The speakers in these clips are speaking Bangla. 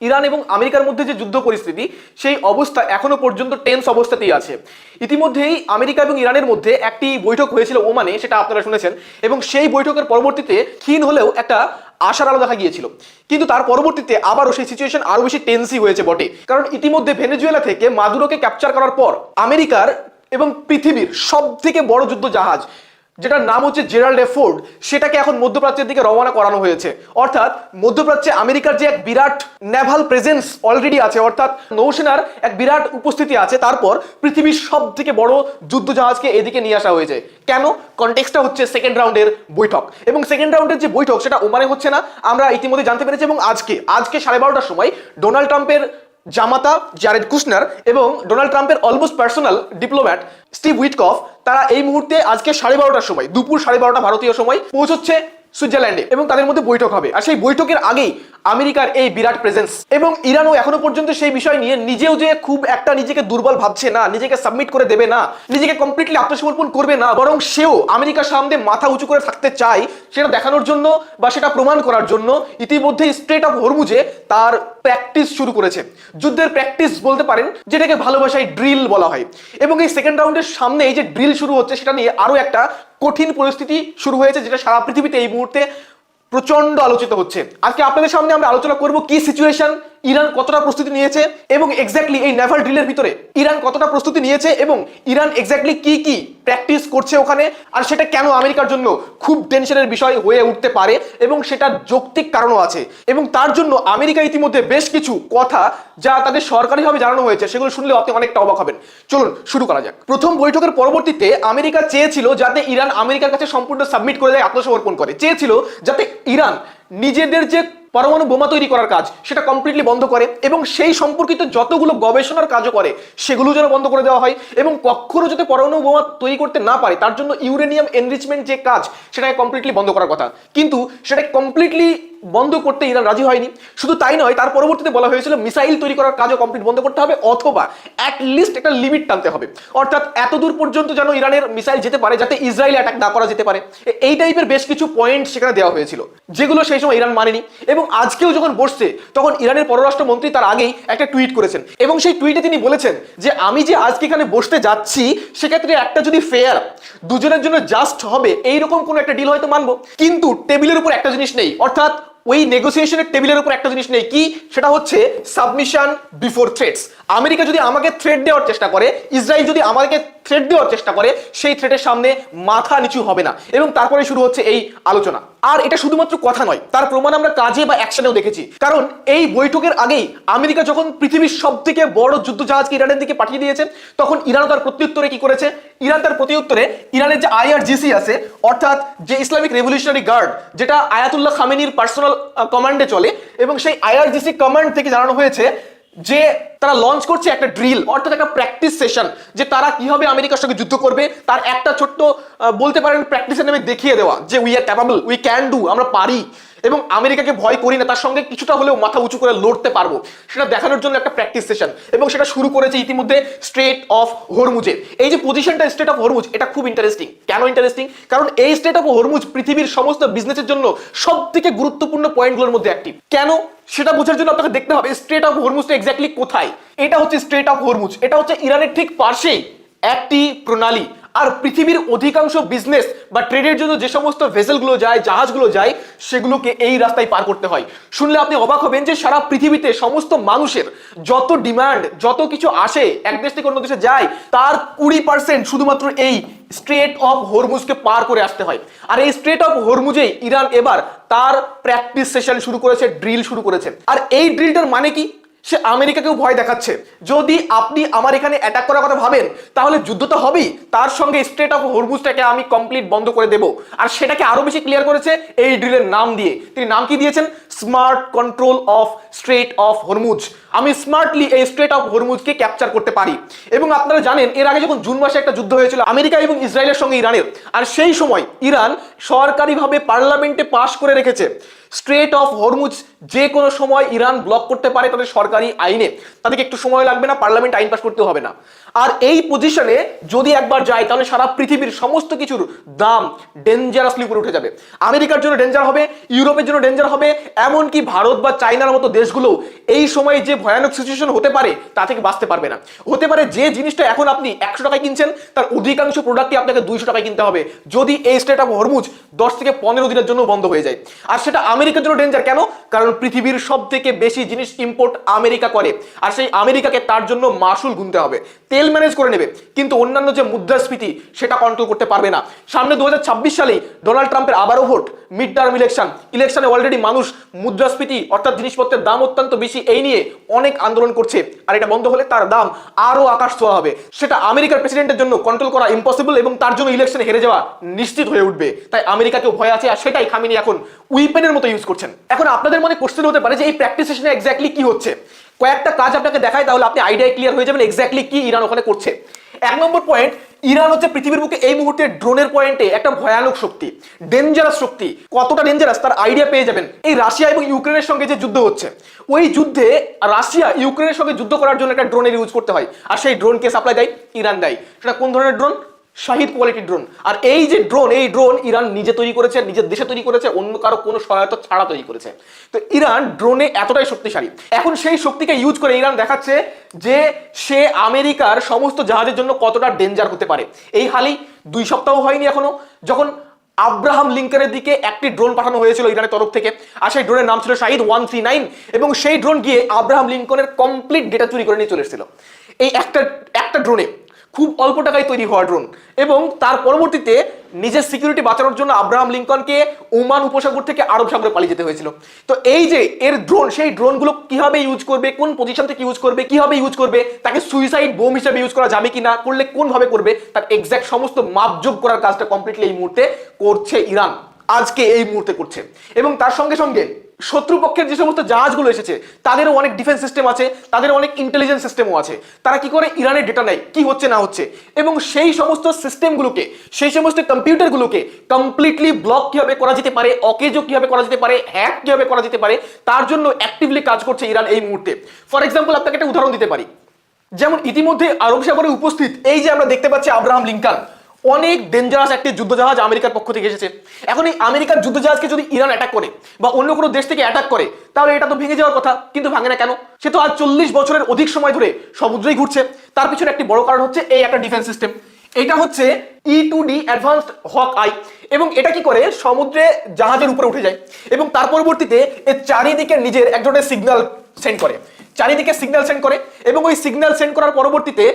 ইরান এবং আমেরিকার মধ্যে যে যুদ্ধ পরিস্থিতি সেই অবস্থা এখনো পর্যন্ত টেন্স অবস্থাতেই আছে। ইতিমধ্যেই আমেরিকা এবং ইরানের মধ্যে একটি বৈঠক হয়েছিল ওমানে, সেটা আপনারা শুনেছেন, এবং সেই বৈঠকের পরবর্তীতে ক্ষীণ হলেও একটা আশার আলো দেখা গিয়েছিল। কিন্তু তার পরবর্তীতে আবারও সেই সিচুয়েশন আরো বেশি টেন্সই হয়েছে বটে, কারণ ইতিমধ্যে ভেনেজুয়েলা থেকে মাদুরোকে ক্যাপচার করার পর আমেরিকার এবং পৃথিবীর সব থেকে বড় যুদ্ধ জাহাজ, যেটার নাম হচ্ছে জেরাল্ড এফ ফোর্ড, সেটাকে এখন মধ্যপ্রাচ্যের দিকে রওনা করানো হয়েছে। অর্থাৎ মধ্যপ্রাচ্যে আমেরিকার যে এক বিরাট নেভাল প্রেজেন্স অলরেডি আছে, অর্থাৎ নৌসেনার এক বিরাট উপস্থিতি আছে, তারপর পৃথিবীর সব থেকে বড় যুদ্ধ জাহাজকে এদিকে নিয়ে আসা হয়েছে। কেন? কনটেক্সটটা হচ্ছে সেকেন্ড রাউন্ডের বৈঠক, এবং সেকেন্ড রাউন্ডের যে বৈঠক সেটা ওমানে হচ্ছে না, আমরা ইতিমধ্যে জানতে পেরেছি। এবং আজকে 12:30টার সময় ডোনাল্ড ট্রাম্পের জামাতা জারেড কুশনার এবং ডোনাল্ড ট্রাম্পের almost personal diplomat Steve Witkoff, তারা এই মুহূর্তে আজকে 12:30টার সময়, দুপুর 12:30 ভারতীয় সময় পৌঁছচ্ছে সুইজারল্যান্ডে, এবং তাদের মধ্যে বৈঠক হবে। আর সেই বৈঠকের আগেই আমেরিকার এই বিরাট প্রেজেন্স, এবং ইরানও এখনো পর্যন্ত সেই বিষয় নিয়ে নিজেও যে খুব একটা নিজেকে দুর্বল ভাবছে না, নিজেকে সাবমিট করে দেবে না, নিজেকে কমপ্লিটলি আত্মসমর্পণ করবে না, বরং সেও আমেরিকার সামনে মাথা উঁচু করে থাকতে চায়, সেটা দেখানোর জন্য বা সেটা প্রমাণ করার জন্য ইতিমধ্যে স্ট্রেট অফ হরমুজে তার প্র্যাকটিস শুরু করেছে। যুদ্ধের প্র্যাকটিস বলতে পারেন, যেটাকে ভালোবাসায় ড্রিল বলা হয়। এবং এই সেকেন্ড রাউন্ডের সামনে এই যে ড্রিল শুরু হচ্ছে, সেটা নিয়ে আরো একটা কঠিন পরিস্থিতি শুরু হয়েছে, যেটা সারা পৃথিবীতে এই মুহূর্তে প্রচন্ড আলোচিত হচ্ছে। আজকে আপনাদের সামনে আমরা আলোচনা করব কি সিচুয়েশন, ইরান কতটা প্রস্তুতি নিয়েছে, এবং এক্স্যাক্টলি এই নেভাল ড্রিলের ভিতরে ইরান কতটা প্রস্তুতি নিয়েছে, এবং ইরান এক্স্যাক্টলি কি কি প্র্যাকটিস করছে ওখানে, আর সেটা কেন আমেরিকার জন্য খুব টেনশনের বিষয় হয়ে উঠতে পারে, এবং সেটার যৌক্তিক কারণও আছে। এবং তার জন্য আমেরিকা ইতিমধ্যে বেশ কিছু কথা যা তাদের সরকারিভাবে জানানো হয়েছে, সেগুলো শুনলে আপনি অনেকটা অবাক হবেন। চলুন শুরু করা যাক। প্রথম বৈঠকের পরবর্তীতে আমেরিকা চেয়েছিল যাতে ইরান আমেরিকার কাছে সম্পূর্ণ সাবমিট করে দেয়, আত্মসমর্পণ করে, চেয়েছিল যাতে ইরান নিজেদের যে পরমাণু বোমা তৈরি করার কাজ সেটা কমপ্লিটলি বন্ধ করে, এবং সেই সম্পর্কিত যতগুলো গবেষণার কাজও করে সেগুলো যেন বন্ধ করে দেওয়া হয়, এবং কখনো যাতে পরমাণু বোমা তৈরি করতে না পারে তার জন্য ইউরেনিয়াম এনরিচমেন্ট যে কাজ সেটাকে কমপ্লিটলি বন্ধ করার কথা। কিন্তু সেটা কমপ্লিটলি বন্ধ করতে ইরান রাজি হয়নি। শুধু তাই নয়, তার পরবর্তীতে বলা হয়েছিল মিসাইল তৈরি করার কাজও কমপ্লিট বন্ধ করতে হবে, অথবা অ্যাটলিস্ট একটা লিমিট টানতে হবে, অর্থাৎ এত দূর পর্যন্ত যেন ইরানের মিসাইল যেতে পারে যাতে ইসরায়েল অ্যাটাক না করা যেতে পারে। এই টাইপের বেশ কিছু পয়েন্ট সেখানে দেওয়া হয়েছিল, যেগুলো সেই সময় ইরান মানেনি। এবং আজকেও যখন বসছে, তখন ইরানের পররাষ্ট্রমন্ত্রী তার আগেই একটা টুইট করেছেন, এবং সেই টুইটে তিনি বলেছেন যে আমি যে আজকে এখানে বসতে যাচ্ছি, সেক্ষেত্রে একটা যদি ফেয়ার, দুজনের জন্য জাস্ট হবে এইরকম কোনো একটা ডিল হয়তো মানবো, কিন্তু টেবিলের উপর একটা জিনিস নেই, অর্থাৎ ওই নেগোসিয়েশনের টেবিলের উপর একটা জিনিস নেই। কি? সেটা হচ্ছে সাবমিশন বিফোর থ্রেটস। আমেরিকা যদি আমাকে থ্রেট দেওয়ার চেষ্টা করে, ইসরায়েল যদি আমাকে থ্রেট দেওয়ার চেষ্টা করে, সেই থ্রেটের সামনে মাথা নিচু হবে না। এবং তারপরে শুরু হচ্ছে এই আলোচনা। আর এটা শুধুমাত্র কথা নয়, তার প্রমাণ আমরা কাজে বা অ্যাকশনেও দেখেছি। কারণ এই বৈঠকের আগেই আমেরিকা যখন পৃথিবীর সব থেকে বড় যুদ্ধ জাহাজকে ইরানের দিকে পাঠিয়ে দিয়েছে, তখন ইরানও তার প্রত্যুত্তরে কি করেছে? ইরান তার প্রত্যুত্তরে ইরানের যে আইআরজিসি আছে, অর্থাৎ যে ইসলামিক রেভলিউশনারি গার্ড, যেটা আয়াতুল্লাহ খামেনির পার্সোনাল কমান্ডে চলে, এবং সেই আইআরজিসি কমান্ড থেকে জানানো হয়েছে যে তারা লঞ্চ করছে একটা ড্রিল, অর্থাৎ একটা প্র্যাকটিস সেশন, যে তারা কিভাবে আমেরিকার সঙ্গে যুদ্ধ করবে তার একটা ছোট্ট বলতে পারেন প্র্যাকটিসের নামে দেখিয়ে দেওয়া, যে we are capable, we can do, আমরা পারি, এবং আমেরিকাকে ভয় করি না, তার সঙ্গে কিছুটা হলেও মাথা উঁচু করে লড়তে পারবো, সেটা দেখানোর জন্য একটা প্র্যাকটিস সেশন। এবং সেটা শুরু করেছে ইতিমধ্যে স্ট্রেট অফ হরমুজে। এই যে পজিশনটা স্ট্রেট অফ হরমুজ, এটা খুব ইন্টারেস্টিং। কেন ইন্টারেস্টিং? কারণ এই স্ট্রেট অফ হরমুজ পৃথিবীর সমস্ত বিজনেসের জন্য সব থেকে গুরুত্বপূর্ণ পয়েন্টগুলোর মধ্যে একটি। কেন? সেটা বোঝার জন্য আপনাকে দেখতে হবে স্ট্রেট অফ হরমুজটা এক্স্যাক্টলি কোথায়। এটা হচ্ছে স্ট্রেট অফ হরমুজ, এটা হচ্ছে ইরানের ঠিক পাশেই একটি প্রণালী। আর পৃথিবীর অধিকাংশ বিজনেস বা ট্রেডের জন্য যে সমস্ত ভেসেলগুলো যায়, জাহাজগুলো যায়, সেগুলোকে এই রাস্তায় পার করতে হয়। শুনলে আপনি অবাক হবেন যে সারা পৃথিবীতে সমস্ত মানুষের যত ডিমান্ড, যত কিছু আসে এক দেশ থেকে অন্য দেশে যায়, তার 20% শুধুমাত্র এই স্ট্রেট অফ হরমুজকে পার করে আসতে হয়। আর এই স্ট্রেট অফ হরমুজেই ইরান এবার তার প্র্যাকটিস সেশন শুরু করেছে, ড্রিল শুরু করেছে। আর এই ড্রিলটার মানে কি? সে আমেরিকাকেও ভয় দেখাচ্ছে, যদি আপনি আমার এখানে অ্যাটাক করার কথা ভাবেন তাহলে যুদ্ধ তো হবেই, তার সঙ্গে স্ট্রেট অফ হরমুজটাকে আমি কমপ্লিট বন্ধ করে দেব। আর সেটাকে আরো বেশি ক্লিয়ার করেছে এই ড্রিলের নাম দিয়ে। তিনি নাম কি দিয়েছেন? Smart control of strait of Hormuz. আমি স্মার্টলি এই স্ট্রেট অফ হরমুজকে ক্যাপচার করতে পারি। এবং আপনারা জানেন এর আগে যখন জুন মাসে একটা যুদ্ধ হয়েছিল আমেরিকা এবং ইসরায়েলের সঙ্গে ইরানের, আর সেই সময় ইরান সরকারিভাবে পার্লামেন্টে পাশ করে রেখেছে স্ট্রেট অফ হরমুজ যে কোনো সময় ইরান ব্লক করতে পারে তাদের সরকারি আইনে, তাদেরকে একটু সময় লাগবে না, পার্লামেন্ট আইন পাস করতে হবে না। আর এই পজিশনে যদি একবার যায় তাহলে সারা পৃথিবীর সমস্ত কিছুর দাম ডেঞ্জারাসলি উপরে উঠে যাবে। আমেরিকার জন্য ডেঞ্জার হবে, ইউরোপের জন্য ডেঞ্জার হবে, এমনকি ভারত বা চায়নার মতো দেশগুলো এই সময় যে ভয়ানক সিচুয়েশন হতে পারে তা থেকে বাঁচতে পারবে না। হতে পারে যে জিনিসটা এখন আপনি 100 টাকায় কিনছেন তার অধিকাংশ প্রোডাক্টই আপনাকে 200 টাকায় কিনতে হবে যদি এই স্ট্রেট অফ হরমুজ 10 থেকে 15 দিনের জন্য বন্ধ হয়ে যায়। আর সেটা আমেরিকার জন্য ডেঞ্জার কেন? কারণ পৃথিবীর সব থেকে বেশি জিনিস ইম্পোর্ট আমেরিকা করে, আর সেই আমেরিকাকে তার জন্য মাসুল গুনতে হবে, তেল ম্যানেজ করে নেবে, কিন্তু অন্যান্য যে মুদ্রাস্ফীতি সেটা কন্ট্রোল করতে পারবে না। সামনে 2026 সালে ডোনাল্ড ট্রাম্পের আবারও ভোট, মিড টার্ম ইলেকশনে অলরেডি মানুষ মুদ্রাস্ফীতি অর্থাৎ জিনিসপত্রের দাম অত্যন্ত বেশি এই নিয়ে অনেক আন্দোলন করছে, আর এটা বন্ধ হলে তার দাম আরো আকাশ ছোঁয়া হবে। সেটা আমেরিকার প্রেসিডেন্টের জন্য কন্ট্রোল করা ইম্পসিবল এবং তার জন্য ইলেকশনে হেরে যাওয়া নিশ্চিত হয়ে উঠবে। তাই আমেরিকাকেও ভয় আছে, আর সেটাই খামেনি এখন উইপেনের মতো ইউজ করছেন। এখন আপনাদের মনে কোশ্চেন হতে পারে যে এই প্র্যাকটিস সেশনে এক্স্যাক্টলি কি হচ্ছে। কয়েকটা কাজ আপনাকে দেখায় তাহলে আপনি আইডিয়া ক্লিয়ার হয়ে যাবেন এক্স্যাক্টলি কি ইরান ওখানে করছে। 1 নম্বর পয়েন্ট, ইরান হচ্ছে পৃথিবীর বুকে এই মুহূর্তে ড্রোনের পয়েন্টে একটা ভয়ানক শক্তি, ডেঞ্জারাস শক্তি। কতটা ডেঞ্জারাস তার আইডিয়া পেয়ে যাবেন এই রাশিয়া এবং ইউক্রেনের সঙ্গে যে যুদ্ধ হচ্ছে, ওই যুদ্ধে রাশিয়া ইউক্রেনের সঙ্গে যুদ্ধ করার জন্য একটা ড্রোনের ইউজ করতে হয়, আর সেই ড্রোনকে সাপ্লাই দেয় ইরান দেয়। সেটা কোন ধরনের ড্রোন? Shahed quality drone. আর এই যে ড্রোন, এই ড্রোন ইরান নিজে তৈরি করেছে, নিজের দেশে তৈরি করেছে, অন্য কারো কোনো সহায়তা ছাড়া তৈরি করেছে। তো ইরান ড্রোনে এতটাই শক্তিশালী, এখন সেই শক্তিকে ইউজ করে ইরান দেখাচ্ছে যে সে আমেরিকার সমস্ত জাহাজের জন্য কতটা ডেঞ্জার হতে পারে। এই হালেই 2 সপ্তাহ হয়নি এখনো যখন আব্রাহাম লিঙ্কনের দিকে একটি ড্রোন পাঠানো হয়েছিল ইরানের তরফ থেকে, আর সেই ড্রোনের নাম ছিল শাহিদ 139, এবং সেই ড্রোন গিয়ে আব্রাহাম লিঙ্কনের কমপ্লিট ডেটা চুরি করে নিয়ে চলে এসেছিল। এই একটা ড্রোনে, খুব অল্প টাকায় তৈরি হওয়া ড্রোন, এবং তার পরবর্তীতে নিজের সিকিউরিটি বাঁচানোর জন্য আব্রাহাম লিঙ্কনকে ওমান উপসাগর থেকে আরব সাগরে পালিয়ে যেতে হয়েছিল। তো এই যে এর ড্রোন, সেই ড্রোনগুলো কিভাবে ইউজ করবে, কোন পজিশন থেকে ইউজ করবে, কিভাবে ইউজ করবে, তাকে সুইসাইড বোম হিসেবে ইউজ করা যাবে কিনা, করলে কোনভাবে করবে, তার এক্স্যাক্ট সমস্ত মাপযোগ করার কাজটা কমপ্লিটলি এই মুহূর্তে করছে ইরান, আজকে এই মুহূর্তে করছে। এবং তার সঙ্গে সঙ্গে শত্রুপক্ষের যে সমস্ত জাহাজগুলো এসেছে তাদেরও অনেক ডিফেন্স সিস্টেম আছে, তাদের অনেক ইন্টেলিজেন্স সিস্টেমও আছে। তারা কি করে ইরানের ডেটা নেয় কি হচ্ছে না হচ্ছে, এবং সেই সমস্ত সিস্টেমগুলোকে, সেই সমস্ত কম্পিউটারগুলোকে কমপ্লিটলি ব্লক কিভাবে করা যেতে পারে, অকেজো কিভাবে করা যেতে পারে, হ্যাক কিভাবে করা যেতে পারে, তার জন্য অ্যাক্টিভলি কাজ করছে ইরান এই মুহূর্তে। ফর এক্সাম্পল আপনাকে একটা উদাহরণ দিতে পারি, যেমন ইতিমধ্যে আরব সাগরে উপস্থিত এই যে আমরা দেখতে পাচ্ছি আব্রাহাম লিঙ্কন, অনেক ডেঞ্জারাস একটি যুদ্ধজাহাজ আমেরিকার পক্ষ থেকে এসেছে। এখন এই আমেরিকার যুদ্ধজাহাজকে যদি ইরান অ্যাটাক করে বা অন্য কোনো দেশ থেকে অ্যাটাক করে তাহলে এটা তো ভেঙে যাওয়ার কথা, কিন্তু ভাঙে না কেন? সে তো আজ 40 বছরের অধিক সময় ধরে সমুদ্রেই ঘুরছে। তার পিছনে একটি বড় কারণ হচ্ছে এই একটা ডিফেন্স সিস্টেম। এটা হচ্ছে E2D অ্যাডভান্সড হক আই, এবং এটা কি করে সমুদ্রে জাহাজের উপরে উঠে যায় এবং তার পরবর্তীতে এর চারিদিকে নিজের এক ধরনের সিগন্যাল সেন্ড করে, চারিদিকে সিগন্যাল সেন্ড করে, এবং ওই সিগন্যাল সেন্ড করার পরবর্তীতে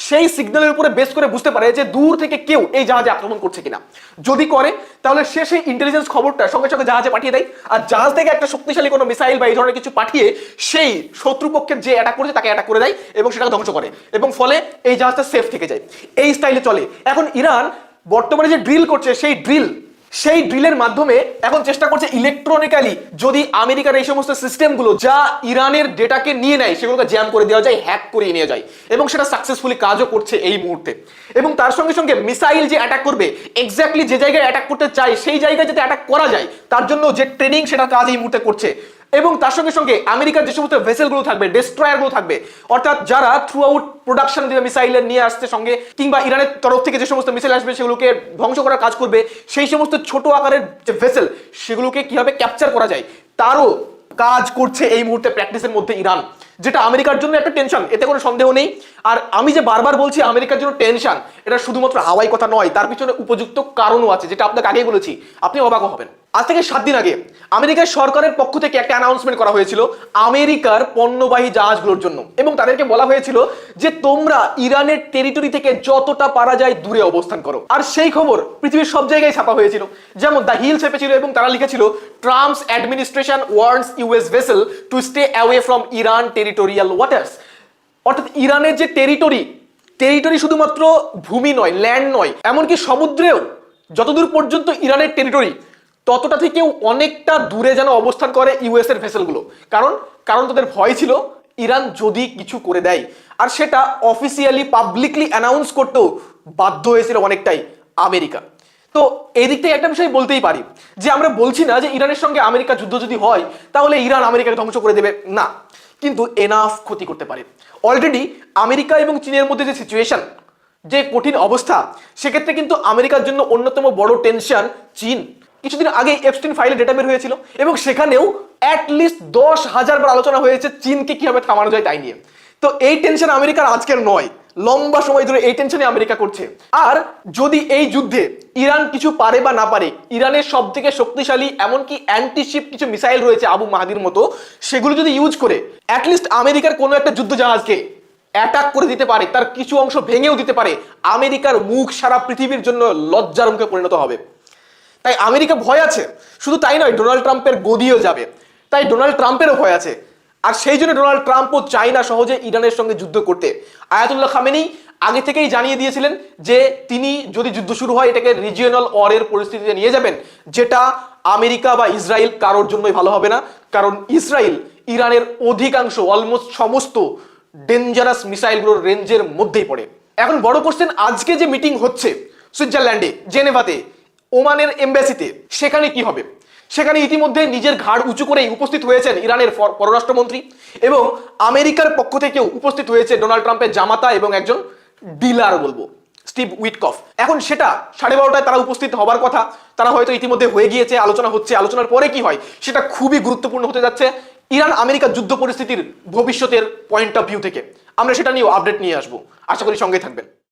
সেই সিগন্যালের উপরে বেস করে বুঝতে পারে যে দূর থেকে কেউ এই জাহাজে আক্রমণ করছে কিনা। যদি করে তাহলে সে সেই ইন্টেলিজেন্স খবরটা সঙ্গে সঙ্গে জাহাজে পাঠিয়ে দেয়, আর জাহাজ থেকে একটা শক্তিশালী কোনো মিসাইল বা এই ধরনের কিছু পাঠিয়ে সেই শত্রুপক্ষের যে অ্যাটাক করেছে তাকে অ্যাটাক করে দেয় এবং সেটাকে ধ্বংস করে, এবং ফলে এই জাহাজটা সেফ থেকে যায়। এই স্টাইলে চলে। এখন ইরান বর্তমানে যে ড্রিল করছে সেই ড্রিলের মাধ্যমে এখন চেষ্টা করছে ইলেকট্রনিক্যালি যদি আমেরিকার এই সমস্ত সিস্টেমগুলো যা ইরানের ডেটাকে নিয়ে নেয় সেগুলোকে জ্যাম করে দেওয়া যায়, হ্যাক করিয়ে নিয়ে যায়, এবং সেটা সাকসেসফুলি কাজও করছে এই মুহূর্তে। এবং তার সঙ্গে সঙ্গে মিসাইল যে অ্যাটাক করবে এক্স্যাক্টলি যে জায়গায় অ্যাটাক করতে চায় সেই জায়গায় যাতে অ্যাটাক করা যায় তার জন্য যে ট্রেনিং সেটার কাজ এই মুহূর্তে করছে। এবং তার সঙ্গে সঙ্গে আমেরিকার যে সমস্ত ভেসেলগুলো থাকবে, ডেস্ট্রয়ারগুলো থাকবে, অর্থাৎ যারা থ্রু আউট প্রোডাকশন দিয়ে মিসাইলের নিয়ে আসতে সঙ্গে কিংবা ইরানের তরফ থেকে যে সমস্ত মিসাইল আসবে সেগুলোকে ধ্বংস করার কাজ করবে, সেই সমস্ত ছোট আকারের যে ভেসেল সেগুলোকে কিভাবে ক্যাপচার করা যায় তারও কাজ করছে এই মুহূর্তে প্র্যাকটিসের মধ্যে ইরান, যেটা আমেরিকার জন্য একটা টেনশন, এতে কোনো সন্দেহ নেই। আর আমি যে বারবার বলছি আমেরিকার জন্য টেনশন, এটা শুধুমাত্র হাওয়াই কথা নয়, তার পিছনে উপযুক্ত কারণও আছে, যেটা আপনাকে আগেই বলেছি, আপনি অবাক হবেন। আজ থেকে 7 দিন আগে আমেরিকার সরকারের পক্ষ থেকে একটা অ্যানাউন্সমেন্ট করা হয়েছিল আমেরিকার পণ্যবাহী জাহাজগুলোর জন্য, এবং তাদেরকে বলা হয়েছিল যে তোমরা ইরানের টেরিটরি থেকে যতটা পারা যায় দূরে অবস্থান করো। আর সেই খবর পৃথিবীর সব জায়গায় ছাপা হয়েছিল, যেমন দ্য হিল চেপেছিল এবং তারা লিখেছিল Trump's administration warns US vessel to stay away from Iran territorial waters. অর্থাৎ ইরানের যে টেরিটরি শুধুমাত্র ভূমি নয়, ল্যান্ড নয়, এমনকি সমুদ্রেও যতদূর পর্যন্ত ইরানের টেরিটরি ততটা থেকেও অনেকটা দূরে যেন অবস্থান করে ইউএস এর ভেসেলগুলো। কারণ তাদের ভয় ছিল ইরান যদি কিছু করে দেয়, আর সেটা অফিসিয়ালি পাবলিকলি অ্যানাউন্স করতেও বাধ্য হয়েছিল অনেকটাই আমেরিকা। তো এই দিক থেকে একটা বিষয় বলতেই পারি যে আমরা বলছি না যে ইরানের সঙ্গে আমেরিকা যুদ্ধ যদি হয় তাহলে ইরান আমেরিকাকে ধ্বংস করে দেবে, না, কিন্তু এনাফ ক্ষতি করতে পারে। অলরেডি আমেরিকা এবং চীনের মধ্যে যে সিচুয়েশন, যে কঠিন অবস্থা, সেক্ষেত্রে কিন্তু আমেরিকার জন্য অন্যতম বড় টেনশন চীন। কিছুদিন আগে এপস্টিন ফাইলে ডেটা বের হয়েছিল এবং সেখানেও অ্যাটলিস্ট 10,000 বার আলোচনা হয়েছে চীনকে কিভাবে থামানো যায় তাই নিয়ে। তো এই টেনশন আমেরিকার আজকের নয়, লম্বা সময় ধরে এই টেনশনে আমেরিকা করছে। আর যদি এই যুদ্ধে ইরান কিছু পারে বা না পারে, ইরানের সব থেকে শক্তিশালী এমনকি অ্যান্টিশিপ কিছু মিসাইল রয়েছে আবু মাহাদির মতো, সেগুলো যদি ইউজ করে অ্যাটলিস্ট আমেরিকার কোনো একটা যুদ্ধ জাহাজকে অ্যাটাক করে দিতে পারে, তার কিছু অংশ ভেঙেও দিতে পারে, আমেরিকার মুখ সারা পৃথিবীর জন্য লজ্জার মুখে পরিণত হবে। তাই আমেরিকা ভয় আছে, শুধু তাই নয়, ডোনাল্ড ট্রাম্পের গদিও যাবে, তাই ডোনাল্ড ট্রাম্পেরও ভয় আছে। আর সেই জন্য ডোনাল্ড ট্রাম্পও চায় না সহজে ইরানের সঙ্গে যুদ্ধ করতে। আয়াতুল্লাহ খামেনি আগে থেকেই জানিয়ে দিয়েছিলেন যে তিনি যদি যুদ্ধ শুরু হয় এটাকে রিজিওনাল ওয়ারের পরিস্থিতিতে নিয়ে যাবেন, যেটা আমেরিকা বা ইসরায়েল কারোর জন্যই ভালো হবে না, কারণ ইসরায়েল ইরানের অধিকাংশ অলমোস্ট সমস্ত ডেঞ্জারাস মিসাইলগুলোর রেঞ্জের মধ্যেই পড়ে। এখন বড় কোশ্চেন, আজকে যে মিটিং হচ্ছে সুইজারল্যান্ডে জেনেভাতে ওমানের এমবাসিতে, সেখানে কি হবে? সেখানে ইতিমধ্যে নিজের ঘাড় উঁচু করেই উপস্থিত হয়েছেন ইরানের পররাষ্ট্রমন্ত্রী এবং আমেরিকার পক্ষ থেকেও উপস্থিত হয়েছে ডোনাল্ড ট্রাম্পের জামাতা এবং একজন ডিলার বলবো, স্টিভ উইটকফ। এখন সেটা 12:30টায় তারা উপস্থিত হবার কথা, তারা হয়তো ইতিমধ্যে হয়ে গিয়েছে, আলোচনা হচ্ছে, আলোচনার পরে কি হয় সেটা খুবই গুরুত্বপূর্ণ হতে যাচ্ছে ইরান আমেরিকা যুদ্ধ পরিস্থিতির ভবিষ্যতের পয়েন্ট অফ ভিউ থেকে। আমরা সেটা নিয়েও আপডেট নিয়ে আসবো, আশা করি সঙ্গে থাকবেন।